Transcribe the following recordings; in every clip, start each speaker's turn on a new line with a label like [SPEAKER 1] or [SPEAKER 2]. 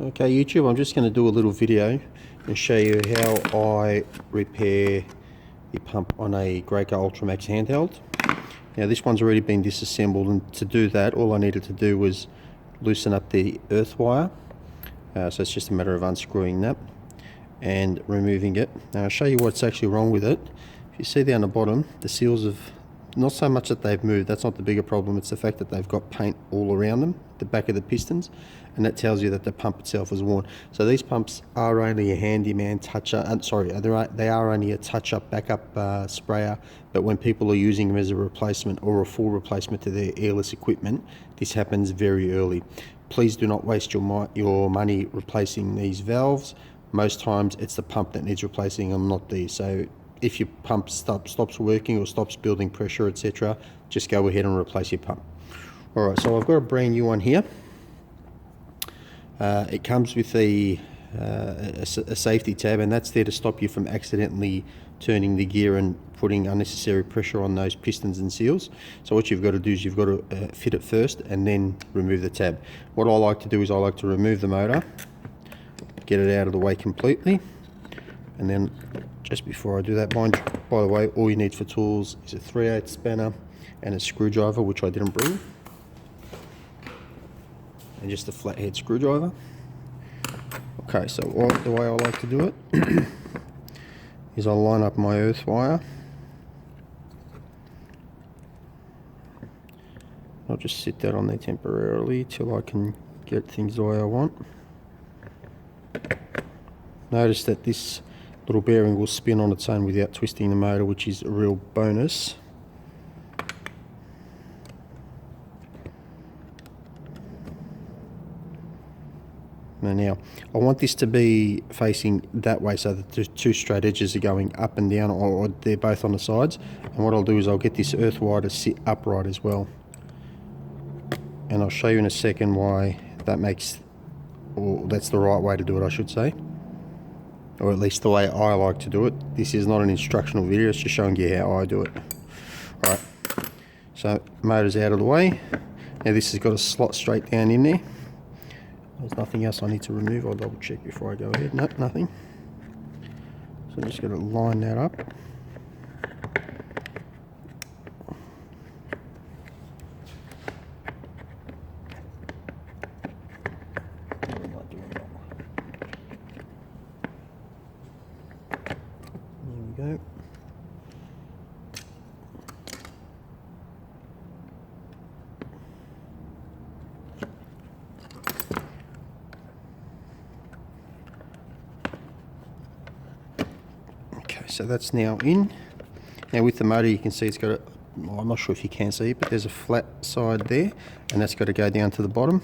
[SPEAKER 1] Okay YouTube, I'm just going to do a little video and show you how I repair the pump on a Graco Ultra Max handheld. Now this one's already been disassembled, and to do that all I needed to do was loosen up the earth wire. So it's just a matter of unscrewing that and removing it. Now I'll show you what's actually wrong with it. If you see down the bottom, the seals have, not so much that they've moved, that's not the bigger problem, it's the fact that they've got paint all around them, the back of the pistons, and that tells you that the pump itself is worn. So these pumps are only a handyman toucher, they are only a touch-up backup sprayer, but when people are using them as a replacement or a full replacement to their airless equipment, this happens very early. Please do not waste your money replacing these valves. Most times it's the pump that needs replacing them, not these. So if your pump stops working or stops building pressure, etc., just go ahead and replace your pump. Alright, so I've got a brand new one here. It comes with a safety tab, and that's there to stop you from accidentally turning the gear and putting unnecessary pressure on those pistons and seals. So what you've got to do is you've got to fit it first and then remove the tab. What I like to do is I like to remove the motor, get it out of the way completely, and then just before I do that, by the way, all you need for tools is a 3/8 spanner and a screwdriver, which I didn't bring, and just a flathead screwdriver. Okay, so the way I like to do it is I'll line up my earth wire. I'll just sit that on there temporarily till I can get things the way I want. Notice that this little bearing will spin on its own without twisting the motor, which is a real bonus. Now, I want this to be facing that way so that the two straight edges are going up and down, or they're both on the sides. And what I'll do is I'll get this earth wire to sit upright as well. And I'll show you in a second why that makes, or that's the right way to do it, I should say. Or at least the way I like to do it. This is not an instructional video, it's just showing you how I do it. Alright, so motor's out of the way. Now this has got a slot straight down in there. There's nothing else I need to remove. I'll double check before I go ahead. Nope, nothing. So I'm just going to line that up. There we go. So that's now in. Now with the motor you can see it's got a, well, I'm not sure if you can see it, but there's a flat side there, and that's got to go down to the bottom.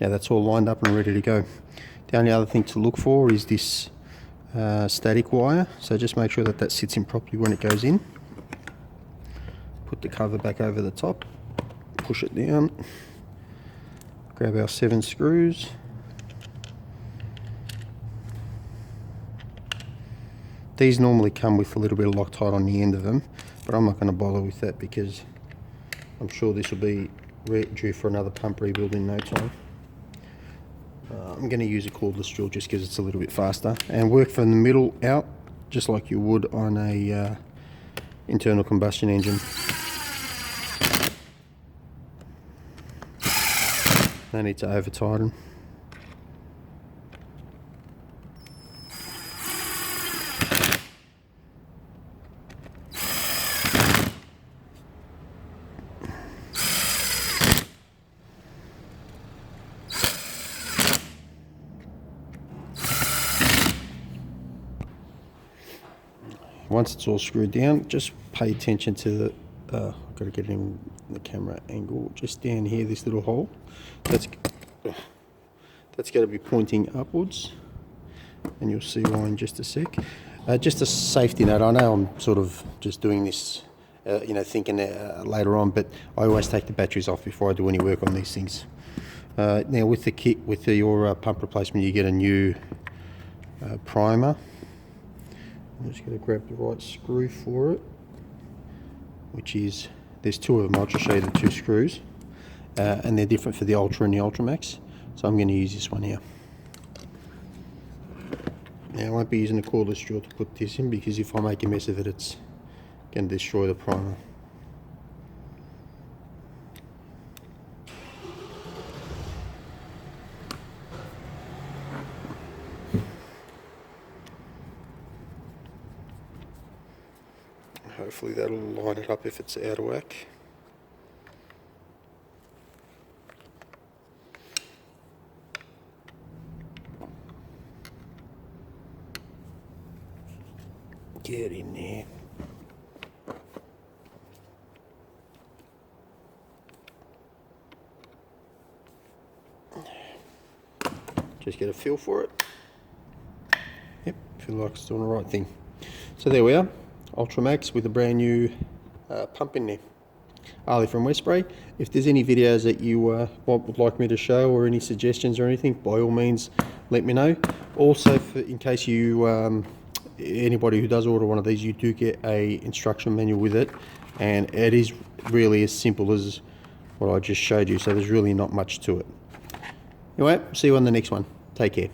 [SPEAKER 1] Now that's all lined up and ready to go. The only other thing to look for is this static wire, so just make sure that that sits in properly when it goes in. Put the cover back over the top, push it down, grab our 7 screws. These normally come with a little bit of Loctite on the end of them, but I'm not going to bother with that because I'm sure this will be due for another pump rebuild in no time. I'm going to use a cordless drill just because it's a little bit faster, and work from the middle out just like you would on a internal combustion engine. No need to over tighten. Once it's all screwed down, just pay attention to the, I've got to get it in the camera angle, just down here, this little hole. That's got to be pointing upwards, and you'll see why in just a sec. Just a safety note, I know I'm sort of just doing this, thinking later on, but I always take the batteries off before I do any work on these things. Now with the kit, with your pump replacement, you get a new primer. I'm just going to grab the right screw for it, which is, there's 2 of them. I'll just show you the 2 screws. and they're different for the Ultra and the Ultra Max. So I'm going to use this one here. Now I won't be using a cordless drill to put this in, because if I make a mess of it, it's going to destroy the primer. Hopefully that'll line it up if it's out of whack. Get in there. Just get a feel for it. Yep, feel like it's doing the right thing. So there we are, Ultra Max with a brand new pump in there. Ali from Westbury. If there's any videos that you would like me to show, or any suggestions or anything, by all means let me know. Also, in case you anybody who does order one of these, you do get a instruction manual with it, and it is really as simple as what I just showed you, so there's really not much to it. Anyway, see you on the next one. Take care.